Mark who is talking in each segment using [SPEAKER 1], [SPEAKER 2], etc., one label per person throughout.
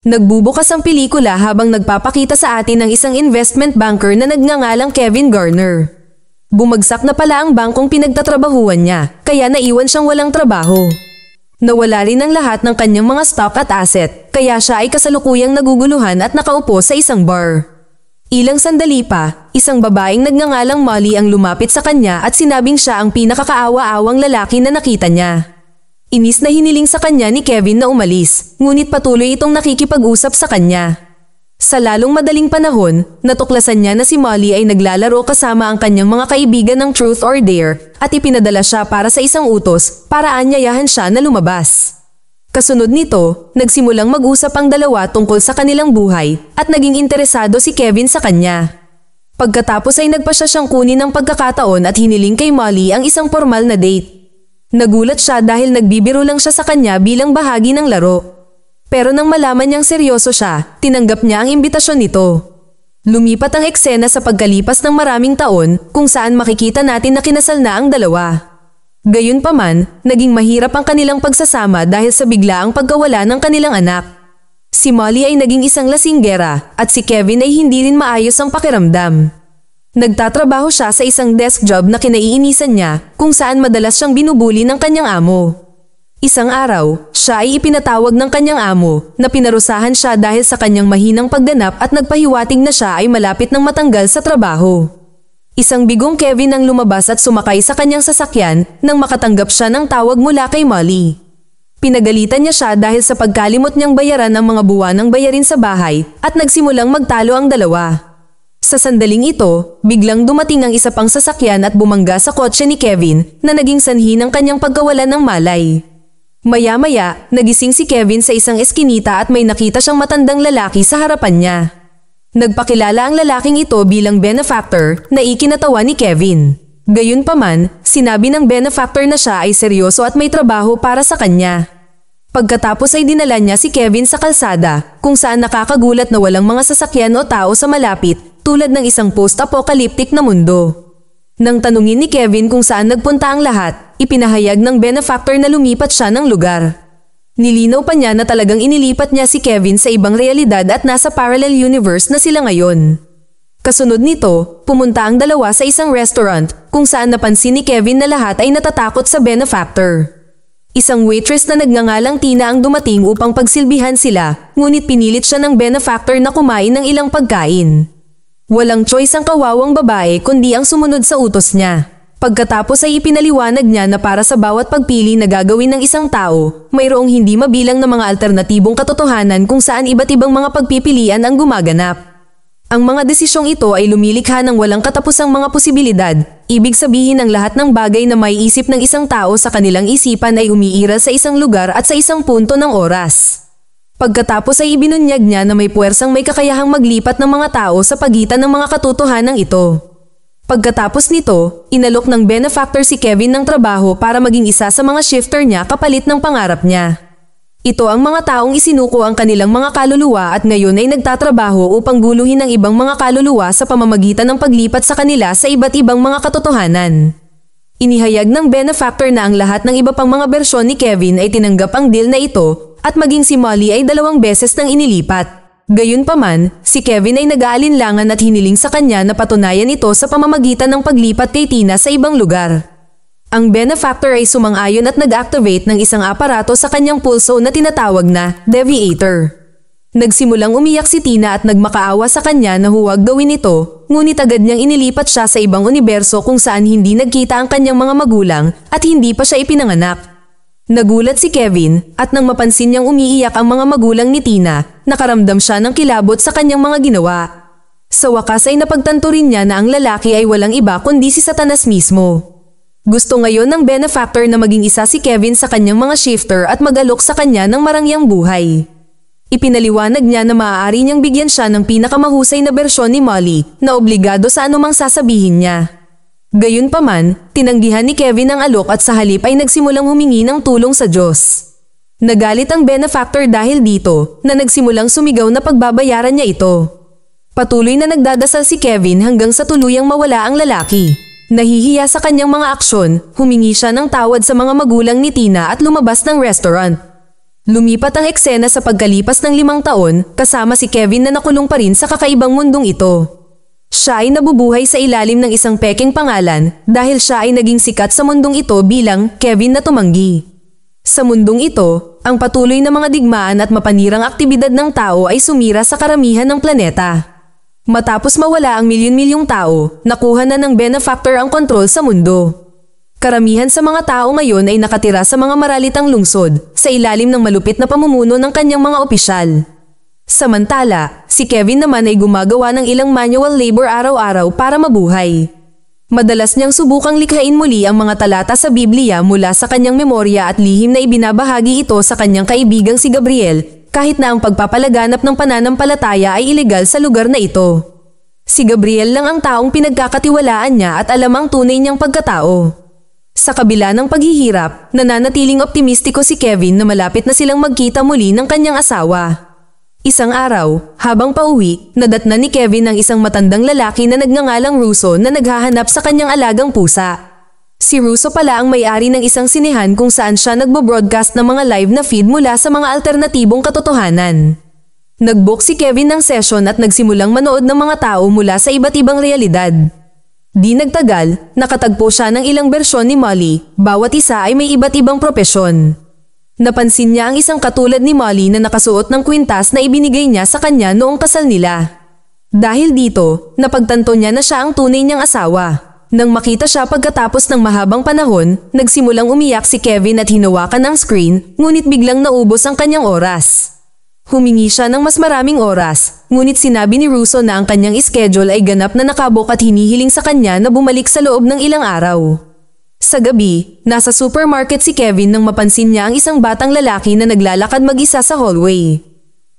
[SPEAKER 1] Nagbubukas ang pelikula habang nagpapakita sa atin ng isang investment banker na nagngangalang Kevin Garner. Bumagsak na pala ang bangkong pinagtatrabahuan niya, kaya naiwan siyang walang trabaho. Nawala rin ang lahat ng kanyang mga stock at asset, kaya siya ay kasalukuyang naguguluhan at nakaupo sa isang bar. Ilang sandali pa, isang babaeng nagngangalang Molly ang lumapit sa kanya at sinabing siya ang pinakakaawa-awang lalaki na nakita niya. Inis na hiniling sa kanya ni Kevin na umalis, ngunit patuloy itong nakikipag-usap sa kanya. Sa lalong madaling panahon, natuklasan niya na si Molly ay naglalaro kasama ang kanyang mga kaibigan ng Truth or Dare at ipinadala siya para sa isang utos para anyayahan siya na lumabas. Kasunod nito, nagsimulang mag-usap ang dalawa tungkol sa kanilang buhay at naging interesado si Kevin sa kanya. Pagkatapos ay nagpasya siyang kunin ng pagkakataon at hiniling kay Molly ang isang formal na date. Nagulat siya dahil nagbibiro lang siya sa kanya bilang bahagi ng laro. Pero nang malaman niyang seryoso siya, tinanggap niya ang imbitasyon nito. Lumipat ang eksena sa pagkalipas ng maraming taon kung saan makikita natin na kinasal na ang dalawa. Gayunpaman, naging mahirap ang kanilang pagsasama dahil sa biglaang pagkawala ng kanilang anak. Si Molly ay naging isang lasinggera at si Kevin ay hindi rin maayos ang pakiramdam. Nagtatrabaho siya sa isang desk job na kinaiinisan niya kung saan madalas siyang binubuli ng kanyang amo. Isang araw, siya ay ipinatawag ng kanyang amo na pinarusahan siya dahil sa kanyang mahinang pagganap at nagpahiwatig na siya ay malapit ng matanggal sa trabaho. Isang bigong Kevin ang lumabas at sumakay sa kanyang sasakyan nang makatanggap siya ng tawag mula kay Molly. Pinagalitan niya siya dahil sa pagkalimot niyang bayaran ang mga buwanang bayarin sa bahay at nagsimulang magtalo ang dalawa. Sa sandaling ito, biglang dumating ang isa pang sasakyan at bumangga sa kotse ni Kevin na naging sanhi ng kanyang pagkawalan ng malay. Maya-maya, nagising si Kevin sa isang eskinita at may nakita siyang matandang lalaki sa harapan niya. Nagpakilala ang lalaking ito bilang benefactor na ikinatawa ni Kevin. Gayunpaman, sinabi ng benefactor na siya ay seryoso at may trabaho para sa kanya. Pagkatapos ay dinala niya si Kevin sa kalsada kung saan nakakagulat na walang mga sasakyan o tao sa malapit tulad ng isang post-apocalyptic na mundo. Nang tanungin ni Kevin kung saan nagpunta ang lahat, ipinahayag ng benefactor na lumipat siya ng lugar. Nilinaw pa niya na talagang inilipat niya si Kevin sa ibang realidad at nasa parallel universe na sila ngayon. Kasunod nito, pumunta ang dalawa sa isang restaurant kung saan napansin ni Kevin na lahat ay natatakot sa benefactor. Isang waitress na nagngangalang Tina ang dumating upang pagsilbihan sila, ngunit pinilit siya ng benefactor na kumain ng ilang pagkain. Walang choice ang kawawang babae kundi ang sumunod sa utos niya. Pagkatapos ay ipinaliwanag niya na para sa bawat pagpili na gagawin ng isang tao, mayroong hindi mabilang na mga alternatibong katotohanan kung saan iba't ibang mga pagpipilian ang gumaganap. Ang mga desisyong ito ay lumilikha ng walang katapusang mga posibilidad. Ibig sabihin ang lahat ng bagay na maiisip ng isang tao sa kanilang isipan ay umiiral sa isang lugar at sa isang punto ng oras. Pagkatapos ay ibinunyag niya na may puwersang may kakayahang maglipat ng mga tao sa pagitan ng mga katotohanang ito. Pagkatapos nito, inalok ng benefactor si Kevin ng trabaho para maging isa sa mga shifter niya kapalit ng pangarap niya. Ito ang mga taong isinuko ang kanilang mga kaluluwa at ngayon ay nagtatrabaho upang guluhin ang ibang mga kaluluwa sa pamamagitan ng paglipat sa kanila sa iba't ibang mga katotohanan. Inihayag ng benefactor na ang lahat ng iba pang mga bersyon ni Kevin ay tinanggap ang deal na ito at maging si Molly ay 2 beses nang inilipat. Gayunpaman, si Kevin ay nag-aalinlangan at hiniling sa kanya na patunayan ito sa pamamagitan ng paglipat kay Tina sa ibang lugar. Ang benefactor ay sumang-ayon at nag-activate ng isang aparato sa kanyang pulso na tinatawag na Deviator. Nagsimulang umiyak si Tina at nagmakaawa sa kanya na huwag gawin ito, ngunit agad niyang inilipat siya sa ibang universo kung saan hindi nagkita ang kanyang mga magulang at hindi pa siya ipinanganak. Nagulat si Kevin at nang mapansin niyang umiiyak ang mga magulang ni Tina, nakaramdam siya ng kilabot sa kanyang mga ginawa. Sa wakas ay napagtanto rin niya na ang lalaki ay walang iba kundi si Satanas mismo. Gusto ngayon ng benefactor na maging isa si Kevin sa kanyang mga shifter at mag-alok sa kanya ng marangyang buhay. Ipinaliwanag niya na maaari niyang bigyan siya ng pinakamahusay na bersyon ni Molly na obligado sa anumang sasabihin niya. Gayunpaman, tinanggihan ni Kevin ang alok at sa halip ay nagsimulang humingi ng tulong sa Diyos. Nagalit ang benefactor dahil dito na nagsimulang sumigaw na pagbabayaran niya ito. Patuloy na nagdadasal si Kevin hanggang sa tuluyang mawala ang lalaki. Nahihiya sa kanyang mga aksyon, humingi siya ng tawad sa mga magulang ni Tina at lumabas ng restaurant. Lumipat ang eksena sa pagkalipas ng 5 taon, kasama si Kevin na nakulong pa rin sa kakaibang mundong ito. Siya ay nabubuhay sa ilalim ng isang peking pangalan dahil siya ay naging sikat sa mundong ito bilang Kevin na tumanggi. Sa mundong ito, ang patuloy na mga digmaan at mapanirang aktibidad ng tao ay sumira sa karamihan ng planeta. Matapos mawala ang milyon-milyong tao, nakuha na ng benefactor ang kontrol sa mundo. Karamihan sa mga tao ngayon ay nakatira sa mga maralitang lungsod, sa ilalim ng malupit na pamumuno ng kanyang mga opisyal. Samantala, si Kevin naman ay gumagawa ng ilang manual labor araw-araw para mabuhay. Madalas niyang subukang likhain muli ang mga talata sa Biblia mula sa kanyang memorya at lihim na ibinabahagi ito sa kanyang kaibigang si Gabriel, kahit na ang pagpapalaganap ng pananampalataya ay ilegal sa lugar na ito. Si Gabriel lang ang taong pinagkakatiwalaan niya at alam ang tunay niyang pagkatao. Sa kabila ng paghihirap, nananatiling optimistiko si Kevin na malapit na silang magkita muli ng kanyang asawa. Isang araw, habang pauwi, nadatnan ni Kevin ang isang matandang lalaki na nagngangalang Russo na naghahanap sa kanyang alagang pusa. Si Russo pala ang may-ari ng isang sinehan kung saan siya nagbo-broadcast ng mga live na feed mula sa mga alternatibong katotohanan. Nag-book si Kevin ng session at nagsimulang manood ng mga tao mula sa iba't ibang realidad. Di nagtagal, nakatagpo siya ng ilang bersyon ni Molly, bawat isa ay may iba't ibang propesyon. Napansin niya ang isang katulad ni Molly na nakasuot ng kwintas na ibinigay niya sa kanya noong kasal nila. Dahil dito, napagtanto niya na siya ang tunay niyang asawa. Nang makita siya pagkatapos ng mahabang panahon, nagsimulang umiyak si Kevin at hinawakan ang screen, ngunit biglang naubos ang kanyang oras. Humingi siya ng mas maraming oras, ngunit sinabi ni Russo na ang kanyang schedule ay ganap na nakabok at hinihiling sa kanya na bumalik sa loob ng ilang araw. Sa gabi, nasa supermarket si Kevin nang mapansin niya ang isang batang lalaki na naglalakad mag-isa sa hallway.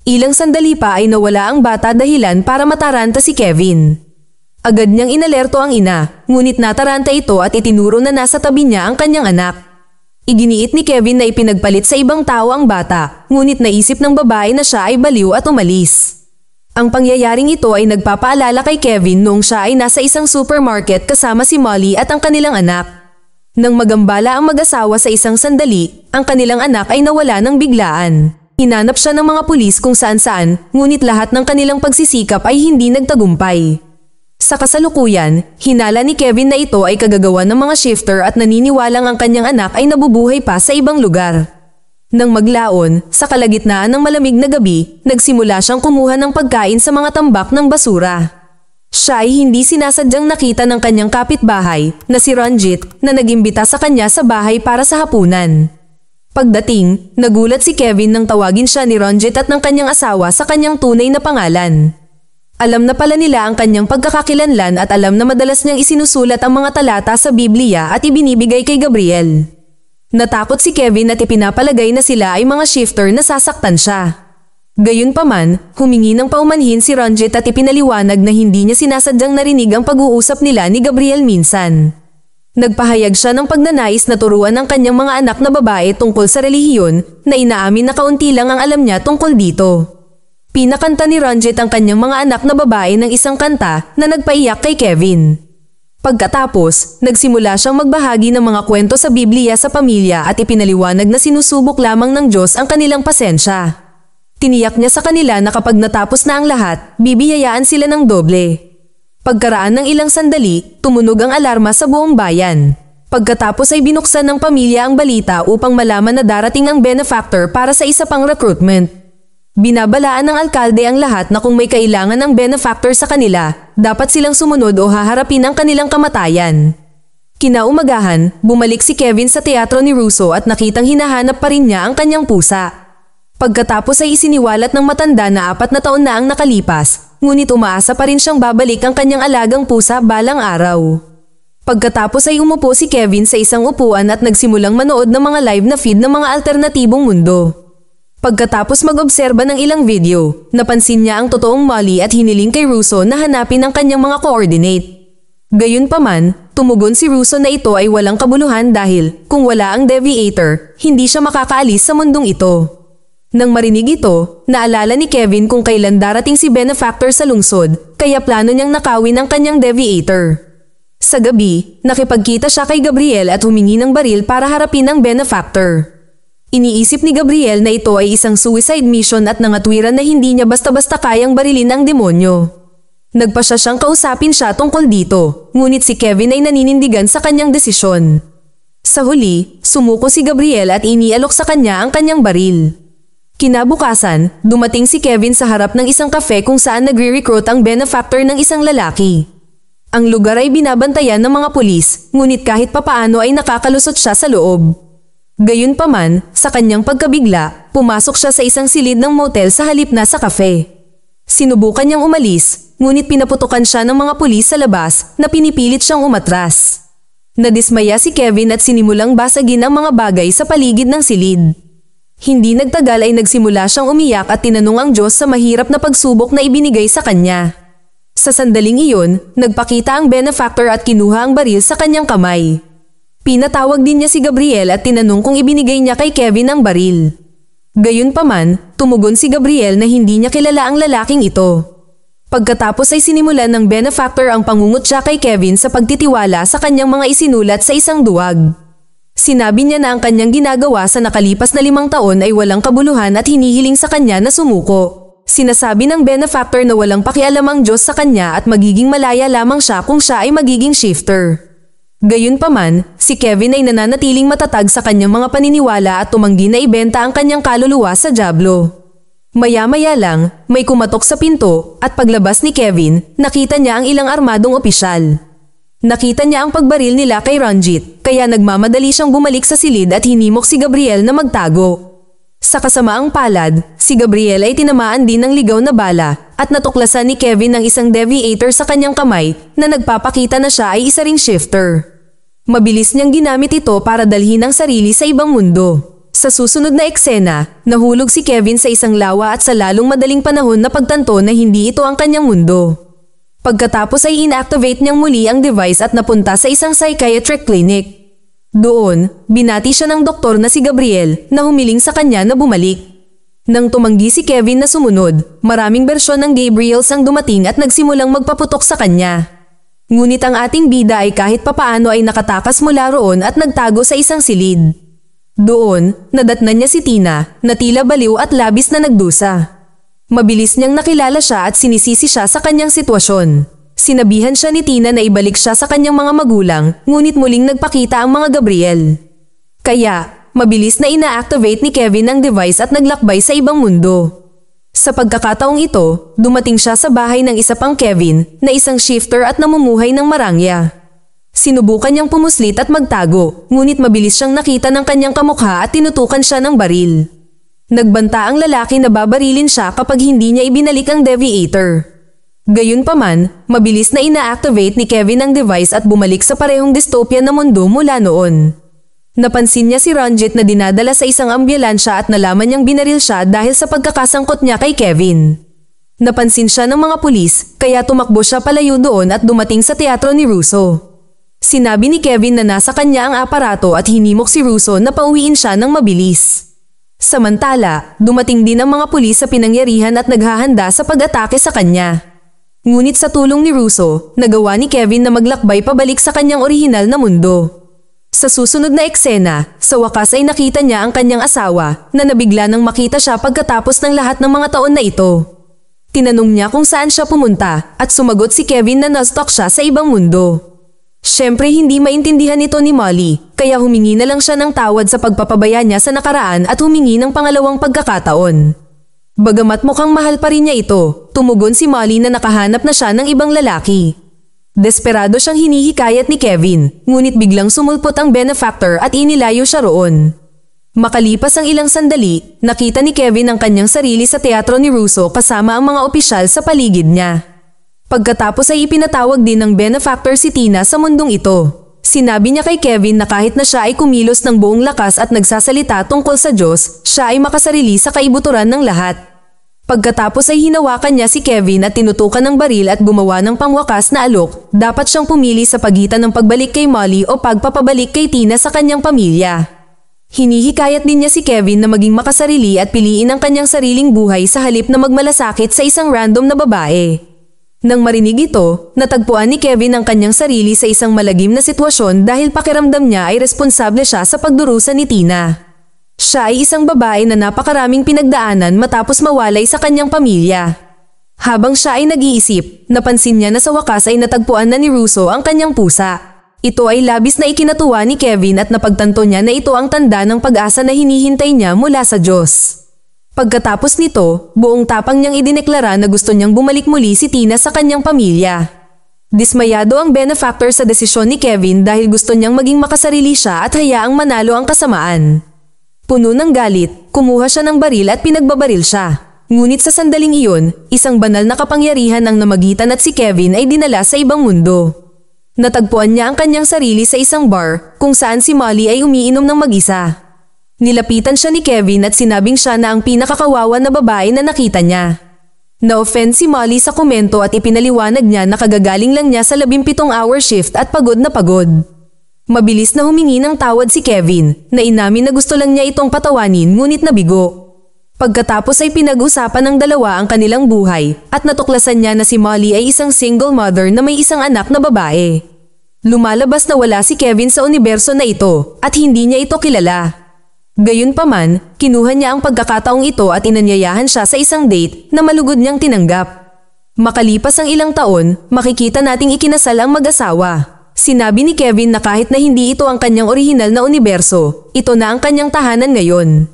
[SPEAKER 1] Ilang sandali pa ay nawala ang bata dahilan para mataranta si Kevin. Agad niyang inalerto ang ina, ngunit nataranta ito at itinuro na nasa tabi niya ang kanyang anak. Iginiit ni Kevin na ipinagpalit sa ibang tao ang bata, ngunit naisip ng babae na siya ay baliw at umalis. Ang pangyayaring ito ay nagpapaalala kay Kevin noong siya ay nasa isang supermarket kasama si Molly at ang kanilang anak. Nang magambala ang mag-asawa sa isang sandali, ang kanilang anak ay nawala ng biglaan. Hinanap siya ng mga pulis kung saan-saan, ngunit lahat ng kanilang pagsisikap ay hindi nagtagumpay. Sa kasalukuyan, hinala ni Kevin na ito ay kagagawa ng mga shifter at naniniwalang ang kanyang anak ay nabubuhay pa sa ibang lugar. Nang maglaon, sa kalagitnaan ng malamig na gabi, nagsimula siyang kumuha ng pagkain sa mga tambak ng basura. Siya ay hindi sinasadyang nakita ng kanyang kapitbahay na si Ranjit na nagimbita sa kanya sa bahay para sa hapunan. Pagdating, nagulat si Kevin nang tawagin siya ni Ranjit at ng kanyang asawa sa kanyang tunay na pangalan. Alam na pala nila ang kanyang pagkakakilanlan at alam na madalas niyang isinusulat ang mga talata sa Biblia at ibinibigay kay Gabriel. Natakot si Kevin at ipinapalagay na sila ay mga shifter na sasaktan siya. Gayunpaman, humingi ng paumanhin si Ranjit at ipinaliwanag na hindi niya sinasadyang narinig ang pag-uusap nila ni Gabriel minsan. Nagpahayag siya ng pagnanais na turuan ang kanyang mga anak na babae tungkol sa relihiyon na inaamin na kaunti lang ang alam niya tungkol dito. Pinakanta ni Ranjit ang kanyang mga anak na babae ng isang kanta na nagpaiyak kay Kevin. Pagkatapos, nagsimula siyang magbahagi ng mga kwento sa Biblia sa pamilya at ipinaliwanag na sinusubok lamang ng Diyos ang kanilang pasensya. Tiniyak niya sa kanila na kapag natapos na ang lahat, bibiyayaan sila ng doble. Pagkaraan ng ilang sandali, tumunog ang alarma sa buong bayan. Pagkatapos ay binuksan ng pamilya ang balita upang malaman na darating ang benefactor para sa isa pang recruitment. Binabalaan ng alkalde ang lahat na kung may kailangan ng benefactor sa kanila, dapat silang sumunod o haharapin ang kanilang kamatayan. Kinaumagahan, bumalik si Kevin sa teatro ni Russo at nakitang hinahanap pa rin niya ang kanyang pusa. Pagkatapos ay isiniwalat ng matanda na 4 na taon na ang nakalipas, ngunit umaasa pa rin siyang babalik ang kanyang alagang pusa balang araw. Pagkatapos ay umupo si Kevin sa isang upuan at nagsimulang manood ng mga live na feed ng mga alternatibong mundo. Pagkatapos mag-obserba ng ilang video, napansin niya ang totoong Molly at hiniling kay Russo na hanapin ang kanyang mga coordinate. Gayunpaman, tumugon si Russo na ito ay walang kabuluhan dahil kung wala ang deviator, hindi siya makakaalis sa mundong ito. Nang marinig ito, naalala ni Kevin kung kailan darating si benefactor sa lungsod, kaya plano niyang nakawin ang kanyang deviator. Sa gabi, nakipagkita siya kay Gabriel at humingi ng baril para harapin ang benefactor. Iniisip ni Gabriel na ito ay isang suicide mission at nangatwiran na hindi niya basta-basta kayang barilin ang demonyo. Nagpasya siyang kausapin siya tungkol dito, ngunit si Kevin ay naninindigan sa kanyang desisyon. Sa huli, sumuko si Gabriel at inialok sa kanya ang kanyang baril. Kinabukasan, dumating si Kevin sa harap ng isang kafe kung saan nagre-recruit ang benefactor ng isang lalaki. Ang lugar ay binabantayan ng mga pulis, ngunit kahit papaano ay nakakalusot siya sa loob. Gayunpaman, sa kanyang pagkabigla, pumasok siya sa isang silid ng motel sa halip na sa kafe. Sinubukan niyang umalis, ngunit pinaputukan siya ng mga pulis sa labas na pinipilit siyang umatras. Nadismaya si Kevin at sinimulang basagin ang mga bagay sa paligid ng silid. Hindi nagtagal ay nagsimula siyang umiyak at tinanong ang Diyos sa mahirap na pagsubok na ibinigay sa kanya. Sa sandaling iyon, nagpakita ang benefactor at kinuha ang baril sa kanyang kamay. Pinatawag din niya si Gabriel at tinanong kung ibinigay niya kay Kevin ang baril. Gayunpaman, tumugon si Gabriel na hindi niya kilala ang lalaking ito. Pagkatapos ay sinimulan ng benefactor ang pangungutya kay Kevin sa pagtitiwala sa kanyang mga isinulat sa isang duwag. Sinabi niya na ang kanyang ginagawa sa nakalipas na 5 taon ay walang kabuluhan at hinihiling sa kanya na sumuko. Sinasabi ng benefactor na walang pakialam ang Diyos sa kanya at magiging malaya lamang siya kung siya ay magiging shifter. Gayunpaman, si Kevin ay nananatiling matatag sa kanyang mga paniniwala at tumanggi na ibenta ang kanyang kaluluwa sa dyablo. Maya-maya lang, may kumatok sa pinto at paglabas ni Kevin, nakita niya ang ilang armadong opisyal. Nakita niya ang pagbaril nila kay Ranjit, kaya nagmamadali siyang bumalik sa silid at hinimok si Gabriel na magtago. Sa kasamaang palad, si Gabriel ay tinamaan din ng ligaw na bala at natuklasan ni Kevin ng isang deviator sa kanyang kamay na nagpapakita na siya ay isa ring shifter. Mabilis niyang ginamit ito para dalhin ang sarili sa ibang mundo. Sa susunod na eksena, nahulog si Kevin sa isang lawa at sa lalong madaling panahon na pagtanto na hindi ito ang kanyang mundo. Pagkatapos ay inactivate niyang muli ang device at napunta sa isang psychiatric clinic. Doon, binati siya ng doktor na si Gabriel na humiling sa kanya na bumalik. Nang tumanggi si Kevin na sumunod, maraming bersyon ng Gabriels ang dumating at nagsimulang magpaputok sa kanya. Ngunit ang ating bida ay kahit papaano ay nakatakas mula roon at nagtago sa isang silid. Doon, nadatnan niya si Tina na tila baliw at labis na nagdusa. Mabilis niyang nakilala siya at sinisisi siya sa kanyang sitwasyon. Sinabihan siya ni Tina na ibalik siya sa kanyang mga magulang, ngunit muling nagpakita ang mga Gabriel. Kaya, mabilis na ina-activate ni Kevin ang device at naglakbay sa ibang mundo. Sa pagkakataong ito, dumating siya sa bahay ng isa pang Kevin na isang shifter at namumuhay ng marangya. Sinubukan niyang pumuslit at magtago, ngunit mabilis siyang nakita ng kanyang kamukha at tinutukan siya ng baril. Nagbanta ang lalaki na babarilin siya kapag hindi niya ibinalik ang deviator. Gayunpaman, mabilis na ina-activate ni Kevin ang device at bumalik sa parehong dystopian na mundo mula noon. Napansin niya si Ranjit na dinadala sa isang ambulansya at nalaman niyang binaril siya dahil sa pagkakasangkot niya kay Kevin. Napansin siya ng mga pulis, kaya tumakbo siya palayo doon at dumating sa teatro ni Russo. Sinabi ni Kevin na nasa kanya ang aparato at hinimok si Russo na pauwiin siya ng mabilis. Samantala, dumating din ang mga pulis sa pinangyarihan at naghahanda sa pag-atake sa kanya. Ngunit sa tulong ni Russo, nagawa ni Kevin na maglakbay pabalik sa kanyang orihinal na mundo. Sa susunod na eksena, sa wakas ay nakita niya ang kanyang asawa na nabigla nang makita siya pagkatapos ng lahat ng mga taon na ito. Tinanong niya kung saan siya pumunta at sumagot si Kevin na na-stuck siya sa ibang mundo. Siyempre hindi maintindihan ito ni Molly, kaya humingi na lang siya ng tawad sa pagpapabaya niya sa nakaraan at humingi ng pangalawang pagkakataon. Bagamat mukhang mahal pa rin niya ito, tumugon si Molly na nakahanap na siya ng ibang lalaki. Desperado siyang hinihikayat ni Kevin, ngunit biglang sumulpot ang benefactor at inilayo siya roon. Makalipas ang ilang sandali, nakita ni Kevin ang kanyang sarili sa teatro ni Russo kasama ang mga opisyal sa paligid niya. Pagkatapos ay ipinatawag din ng benefactor si Tina sa mundong ito. Sinabi niya kay Kevin na kahit na siya ay kumilos ng buong lakas at nagsasalita tungkol sa Diyos, siya ay makasarili sa kaibuturan ng lahat. Pagkatapos ay hinawakan niya si Kevin at tinutukan ng baril at gumawa ng pangwakas na alok. Dapat siyang pumili sa pagitan ng pagbalik kay Molly o pagpapabalik kay Tina sa kanyang pamilya. Hinihikayat din niya si Kevin na maging makasarili at piliin ang kanyang sariling buhay sa halip na magmalasakit sa isang random na babae. Nang marinig ito, natagpuan ni Kevin ang kanyang sarili sa isang malagim na sitwasyon dahil pakiramdam niya ay responsable siya sa pagdurusa ni Tina. Siya Siya ay isang babae na napakaraming pinagdaanan matapos mawalay sa kanyang pamilya. Habang siya ay nag-iisip, napansin niya na sa wakas ay natagpuan na ni Russo ang kanyang pusa. Ito ay labis na ikinatuwa ni Kevin at napagtanto niya na ito ang tanda ng pag-asa na hinihintay niya mula sa Diyos. Pagkatapos nito, buong tapang niyang idineklara na gusto niyang bumalik muli si Tina sa kanyang pamilya. Dismayado ang benefactor sa desisyon ni Kevin dahil gusto niyang maging makasarili siya at hayaang manalo ang kasamaan. Puno ng galit, kumuha siya ng baril at pinagbabaril siya. Ngunit sa sandaling iyon, isang banal na kapangyarihan ang namagitan at si Kevin ay dinala sa ibang mundo. Natagpuan niya ang kanyang sarili sa isang bar kung saan si Molly ay umiinom ng mag-isa. Nilapitan siya ni Kevin at sinabing siya na ang pinakakawawa na babae na nakita niya. Na-offend si Molly sa komento at ipinaliwanag niya na kagagaling lang niya sa 17-hour shift at pagod na pagod. Mabilis na humingi ng tawad si Kevin na inamin na gusto lang niya itong patawanin ngunit nabigo. Pagkatapos ay pinag-usapan ng dalawa ang kanilang buhay at natuklasan niya na si Molly ay isang single mother na may isang anak na babae. Lumalabas na wala si Kevin sa universo na ito at hindi niya ito kilala. Gayunpaman, kinuha niya ang pagkakataong ito at inanyayahan siya sa isang date na malugod niyang tinanggap. Makalipas ang ilang taon, makikita nating ikinasal ang mag-asawa. Sinabi ni Kevin na kahit na hindi ito ang kanyang orihinal na universo, ito na ang kanyang tahanan ngayon.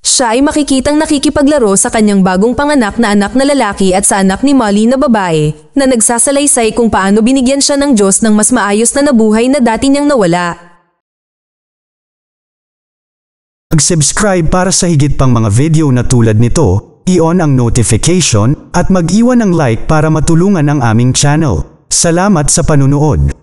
[SPEAKER 1] Siya ay makikitang nakikipaglaro sa kanyang bagong panganak na anak na lalaki at sa anak ni Molly na babae na nagsasalaysay kung paano binigyan siya ng Diyos ng mas maayos na nabuhay na dati niyang nawala.
[SPEAKER 2] Mag-subscribe para sa higit pang mga video na tulad nito, i-on ang notification at mag-iwan ng like para matulungan ang aming channel. Salamat sa panunood.